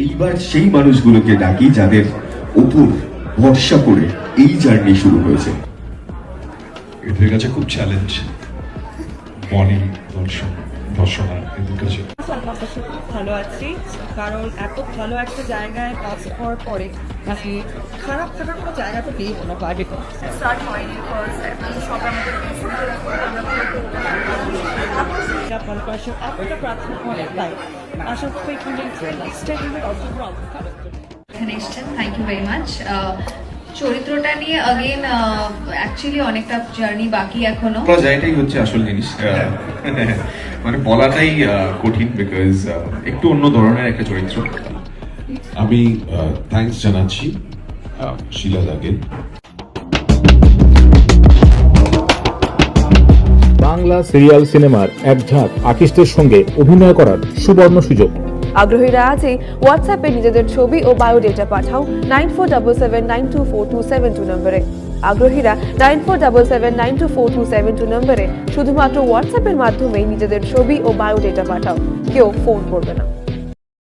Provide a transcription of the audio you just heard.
এইবার সেই মানুষগুলোকে ডাকি যাদের উপর ভরসা করে এই জার্নি শুরু হয়েছে। এদের কাছে খুব চ্যালেঞ্জ, মনি দর্শনা এদের কাছে। খুব ভালো আছি, কারণ এত ভালো একটা জায়গায় কাজ করার পরে নাকি খারাপ থাকার কোনো জায়গা তো নেই কোনো বাড়ি স্টার্ট হয়নি। আপনারা প্রার্থনা করেন, তাই আশা করি এখানে এসেছেন, থ্যাংক ইউ ভেরি মাচ। চরিত্রটা নিয়ে অগেন অ্যাকচুয়ালি অনেকটা জার্নি বাকি এখনো। এটাই হচ্ছে আসল জিনিস, মানে বলাটাই কঠিন, বিকজ একটু অন্য ধরনের একটা চরিত্র। আমি থ্যাঙ্কস জানাচ্ছি শিলা দাকে। বাংলা সিরিয়াল সিনেমার এক ঝাঁক আর্টিস্টের সঙ্গে অভিনয় করার সুবর্ণ সুযোগ। আগ্রহীরা আজই হোয়াটসঅ্যাপে নিজেদের ছবি ও বায়োডেটা পাঠাও 9477924272 নম্বরে। আগ্রহীরা 9477924272 নম্বরে শুধুমাত্র হোয়াটসঅ্যাপের মাধ্যমেই নিজেদের ছবি ও বায়োডেটা পাঠাও, কেউ ফোন করবে না।